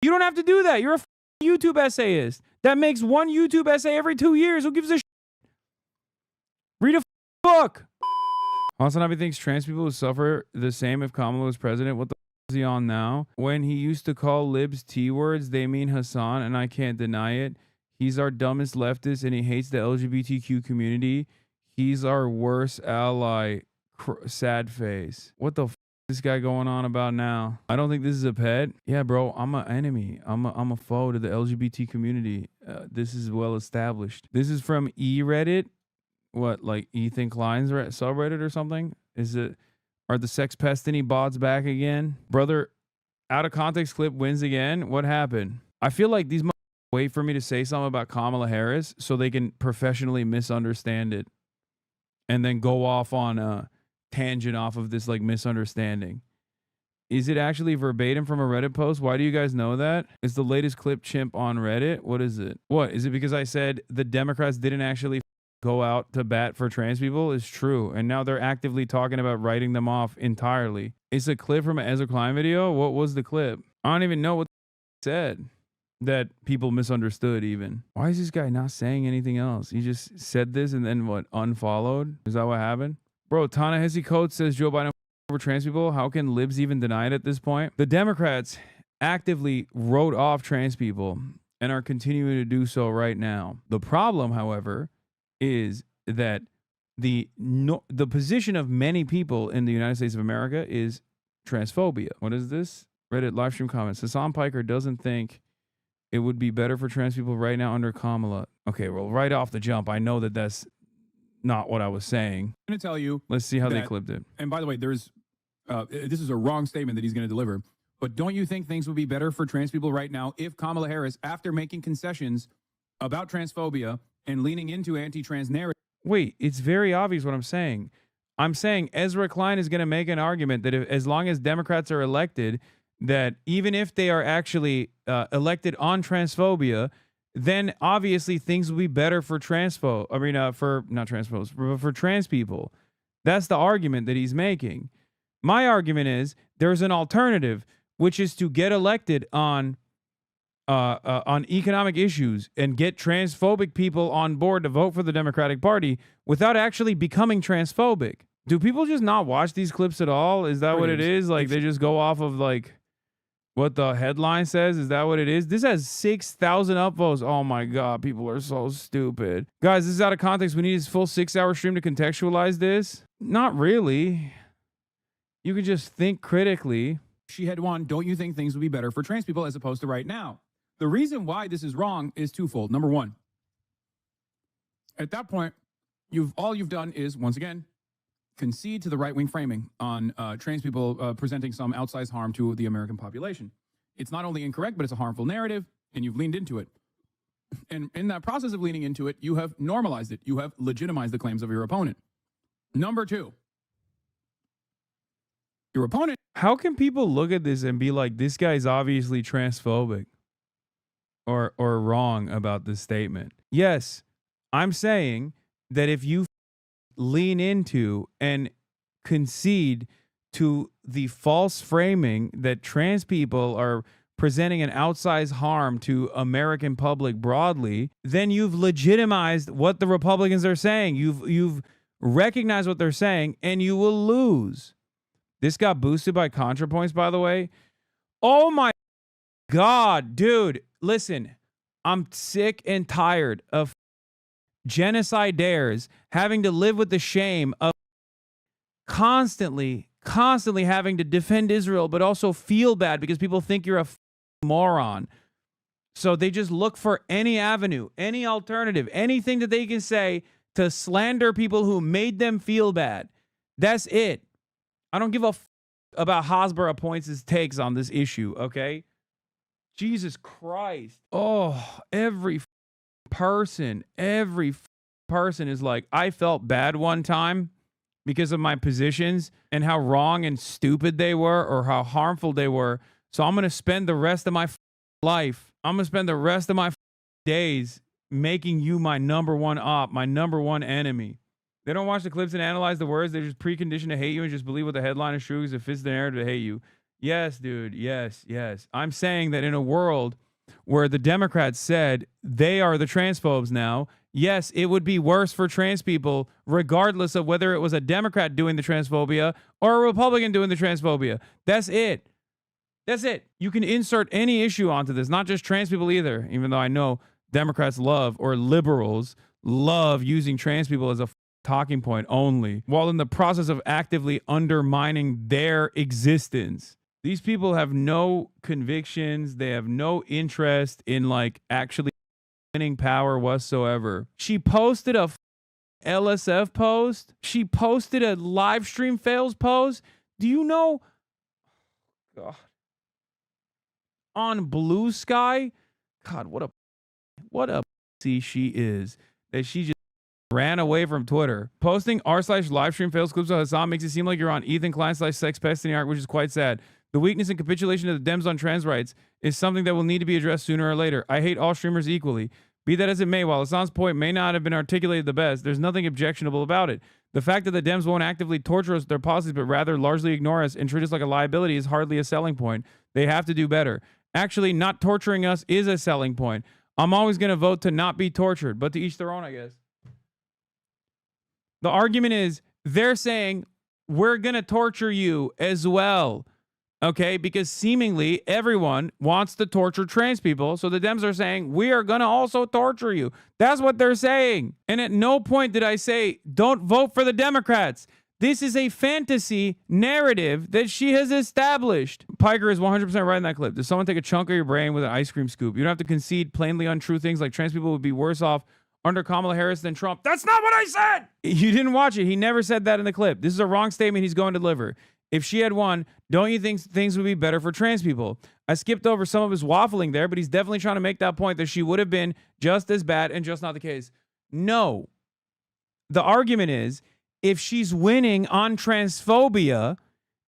You don't have to do that. You're a YouTube essayist that makes one YouTube essay every 2 years. Who gives a shit? Read a book. Hasanabi thinks trans people would suffer the same if Kamala was president. What the is he on now? When he used to call libs T-words, they mean Hasan, and I can't deny it. He's our dumbest leftist, and he hates the LGBTQ community. He's our worst ally. Sad face. What the this guy going on about now? I don't think this is a pet. Yeah, bro, I'm an enemy. I'm a foe to the LGBT community. This is well established. This is from eReddit. What, like Ethan Klein's subreddit or something? Are the sex pestiny bots back again? Brother, out of context clip wins again. What happened? I feel like these wait for me to say something about Kamala Harris so they can professionally misunderstand it and then go off on a tangent off of this like misunderstanding. Is it actually verbatim from a Reddit post? Why do you guys know that? Is the latest clip chimp on Reddit? What is it? What is it? Because I said the Democrats didn't actually go out to bat for trans people? Is true, and now they're actively talking about writing them off entirely. It's a clip from an Ezra Klein video. What was the clip? I don't even know what said that people misunderstood even. Why is this guy not saying anything else? He just said this and then what, unfollowed? Is that what happened? Bro, Ta-Nehisi Coates says Joe Biden over trans people. How can libs even deny it at this point? The Democrats actively wrote off trans people and are continuing to do so right now. The problem, however, is that the position of many people in the United States of America is transphobia. What is this? Reddit live stream comments. Hasan Piker doesn't think it would be better for trans people right now under Kamala. Okay, well, right off the jump, I know that that's not what I was saying. I'm going to tell you. Let's see how they clipped it. And by the way, this is a wrong statement that he's going to deliver. But don't you think things would be better for trans people right now if Kamala Harris, after making concessions about transphobia and leaning into anti-trans narrative? Wait, it's very obvious what I'm saying. I'm saying Ezra Klein is going to make an argument that as long as Democrats are elected, that even if they are actually elected on transphobia, then obviously things will be better for for trans people. That's the argument that he's making. My argument is there's an alternative, which is to get elected on economic issues and get transphobic people on board to vote for the Democratic Party without actually becoming transphobic. Do people just not watch these clips at all? Is that what it is? Like they just go off of like what the headline says? Is that what it is? This has 6,000 upvotes. Oh my God, people are so stupid. Guys, this is out of context. We need his full 6-hour stream to contextualize this. Not really. You can just think critically. She had won. Don't you think things would be better for trans people as opposed to right now? The reason why this is wrong is twofold. Number one, at that point, all you've done is, once again, concede to the right-wing framing on trans people presenting some outsized harm to the American population. It's not only incorrect, but it's a harmful narrative, and you've leaned into it. And in that process of leaning into it, you have normalized it. You have legitimized the claims of your opponent. Number two, your opponent... How can people look at this and be like, this guy's obviously transphobic or wrong about this statement? Yes, I'm saying that if you lean into and concede to the false framing that trans people are presenting an outsized harm to American public broadly, then you've legitimized what the Republicans are saying. You've recognized what they're saying, and you will lose. This got boosted by Contrapoints, by the way. Oh my God, dude. Listen, I'm sick and tired of genocide dares having to live with the shame of constantly having to defend Israel, but also feel bad because people think you're a moron. So they just look for any avenue, any alternative, anything that they can say to slander people who made them feel bad. That's it. I don't give a about Hosborough Points' takes on this issue, okay? Jesus Christ. Oh, every person is like, I felt bad one time because of my positions and how wrong and stupid they were or how harmful they were. So I'm going to spend the rest of my life, I'm going to spend the rest of my days making you my number one op, my number one enemy. They don't watch the clips and analyze the words. They're just preconditioned to hate you and just believe what the headline is true because it fits the narrative to hate you. Yes, dude. Yes, yes. I'm saying that in a world where the Democrats said they are the transphobes now, yes, it would be worse for trans people, regardless of whether it was a Democrat doing the transphobia or a Republican doing the transphobia. That's it. That's it. You can insert any issue onto this, not just trans people either, even though I know Democrats love, or liberals love, using trans people as a talking point only, while in the process of actively undermining their existence. These people have no convictions. They have no interest in like actually winning power whatsoever. She posted a LSF post. She posted a live stream fails post. Do you know? God. On Blue Sky, God, what a pussy she is, that she just ran away from Twitter. Posting r/live stream fails clips of Hasan makes it seem like you're on Ethan Klein/sex pest in the arc, which is quite sad. The weakness and capitulation of the Dems on trans rights is something that will need to be addressed sooner or later. I hate all streamers equally. Be that as it may, while Hasan's point may not have been articulated the best, there's nothing objectionable about it. The fact that the Dems won't actively torture us with their policies, but rather largely ignore us and treat us like a liability, is hardly a selling point. They have to do better. Actually, not torturing us is a selling point. I'm always going to vote to not be tortured, but to each their own, I guess. The argument is they're saying we're going to torture you as well. Okay, because seemingly everyone wants to torture trans people. So the Dems are saying, we are going to also torture you. That's what they're saying. And at no point did I say, don't vote for the Democrats. This is a fantasy narrative that she has established. Piker is 100% right in that clip. Does someone take a chunk of your brain with an ice cream scoop? You don't have to concede plainly untrue things like trans people would be worse off under Kamala Harris than Trump. That's not what I said. You didn't watch it. He never said that in the clip. This is a wrong statement he's going to deliver. If she had won, don't you think things would be better for trans people? I skipped over some of his waffling there, but he's definitely trying to make that point that she would have been just as bad, and just not the case. No. The argument is, if she's winning on transphobia,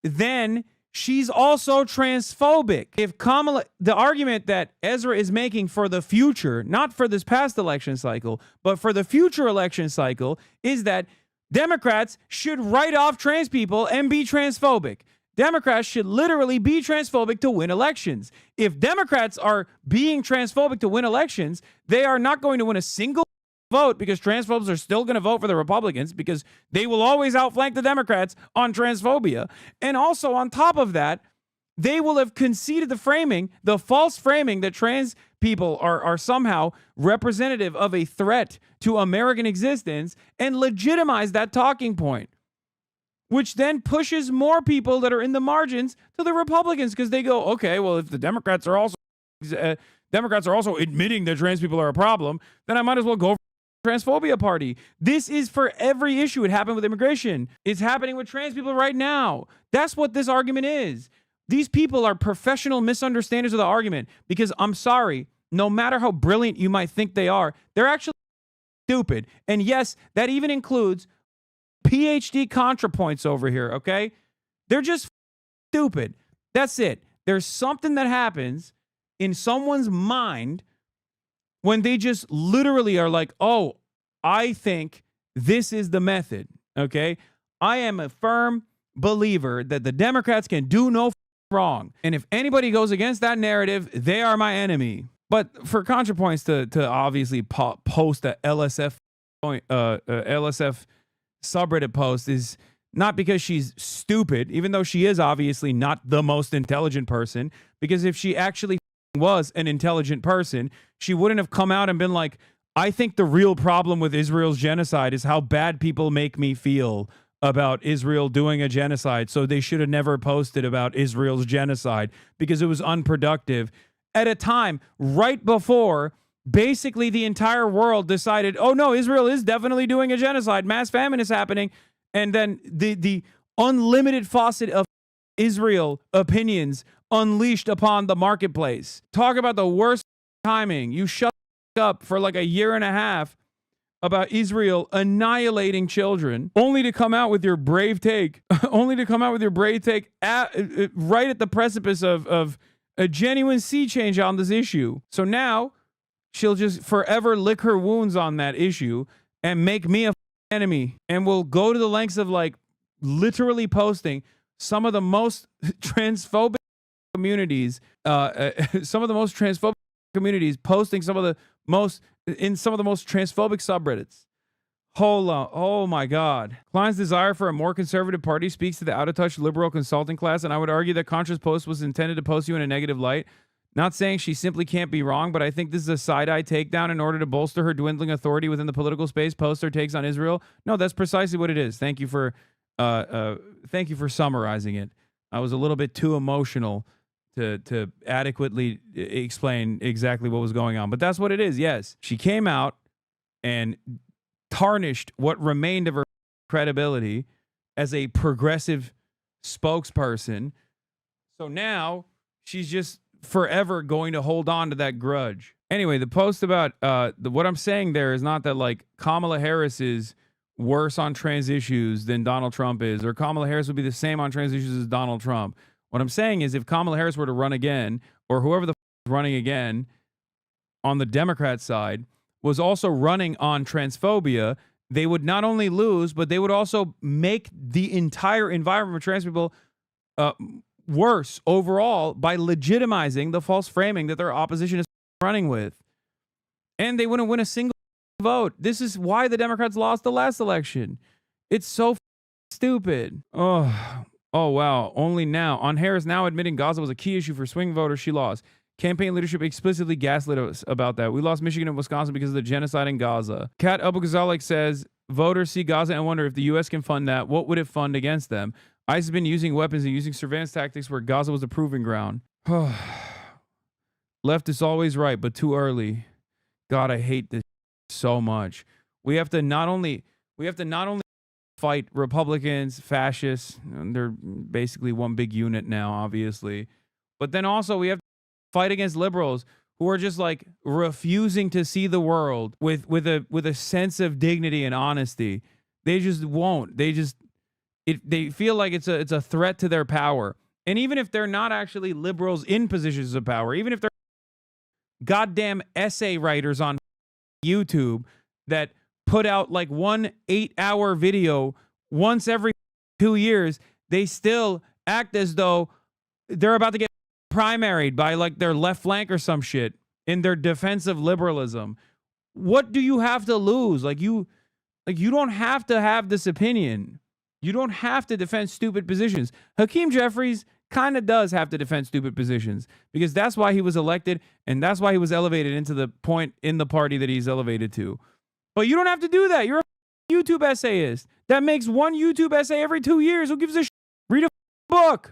then she's also transphobic. If Kamala, the argument that Ezra is making for the future, not for this past election cycle, but for the future election cycle, is that Democrats should write off trans people and be transphobic. Democrats should literally be transphobic to win elections. If Democrats are being transphobic to win elections, they are not going to win a single vote, because transphobes are still going to vote for the Republicans because they will always outflank the Democrats on transphobia. And also on top of that, they will have conceded the framing, the false framing that trans people are somehow representative of a threat to American existence, and legitimize that talking point, which then pushes more people that are in the margins to the Republicans, because they go, okay, well, if the Democrats are also admitting that trans people are a problem, then I might as well go for the transphobia party. This is for every issue. It happened with immigration. It's happening with trans people right now. That's what this argument is. These people are professional misunderstanders of the argument, because I'm sorry, no matter how brilliant you might think they are, they're actually stupid. And yes, that even includes PhD Contrapoints over here, okay? They're just stupid. That's it. There's something that happens in someone's mind when they just literally are like, oh, I think this is the method, okay? I am a firm believer that the Democrats can do no wrong. And if anybody goes against that narrative, they are my enemy. But for Contrapoints to obviously post a LSF subreddit post is not because she's stupid, even though she is obviously not the most intelligent person, because if she actually was an intelligent person, she wouldn't have come out and been like, I think the real problem with Israel's genocide is how bad people make me feel about Israel doing a genocide, so they should have never posted about Israel's genocide because it was unproductive. At a time right before basically the entire world decided, oh no, Israel is definitely doing a genocide, mass famine is happening, and then the unlimited faucet of Israel opinions unleashed upon the marketplace. Talk about the worst timing. You shut up for like a year and a half about Israel annihilating children, only to come out with your brave take, right at the precipice of a genuine sea change on this issue. So now she'll just forever lick her wounds on that issue and make me a enemy, and will go to the lengths of like literally posting some of the most transphobic communities, some of the most transphobic communities, posting some of the most transphobic subreddits. Hold on. Oh my God. Klein's desire for a more conservative party speaks to the out-of-touch liberal consulting class, and I would argue that Contra's post was intended to post you in a negative light. Not saying she simply can't be wrong, but I think this is a side-eye takedown in order to bolster her dwindling authority within the political space. Post her takes on Israel. No, that's precisely what it is. Thank you for summarizing it. I was a little bit too emotional to adequately explain exactly what was going on, but that's what it is. Yes, she came out and tarnished what remained of her credibility as a progressive spokesperson. So now she's just forever going to hold on to that grudge. Anyway, the post about what I'm saying there is not that like Kamala Harris is worse on trans issues than Donald Trump is, or Kamala Harris would be the same on trans issues as Donald Trump. What I'm saying is if Kamala Harris were to run again, or whoever the is running again on the Democrat side was also running on transphobia, they would not only lose, but they would also make the entire environment for trans people worse overall by legitimizing the false framing that their opposition is running with. And they wouldn't win a single vote. This is why the Democrats lost the last election. It's so stupid. Oh, wow. Only now. On Harris now admitting Gaza was a key issue for swing voters, she lost. Campaign leadership explicitly gaslit us about that. We lost Michigan and Wisconsin because of the genocide in Gaza. Kat Abu-Ghazalik says, voters see Gaza and wonder if the U.S. can fund that. What would it fund against them? ICE has been using weapons and using surveillance tactics where Gaza was a proving ground. Left is always right, but too early. God, I hate this so much. We have to not only fight Republicans, fascists, and they're basically one big unit now, obviously, but then also we have to fight against liberals who are just like refusing to see the world with a sense of dignity and honesty. They just won't. They feel like it's a threat to their power. And even if they're not actually liberals in positions of power, even if they're goddamn essay writers on YouTube that put out like 1 8-hour video once every 2 years, they still act as though they're about to get primaried by like their left flank or some shit in their defense of liberalism. What do you have to lose? You don't have to have this opinion. You don't have to defend stupid positions. Hakeem Jeffries kind of does have to defend stupid positions because that's why he was elected and that's why he was elevated into the point in the party that he's elevated to. But you don't have to do that. You're a YouTube essayist that makes one YouTube essay every 2 years. Who gives a shit? Read a book.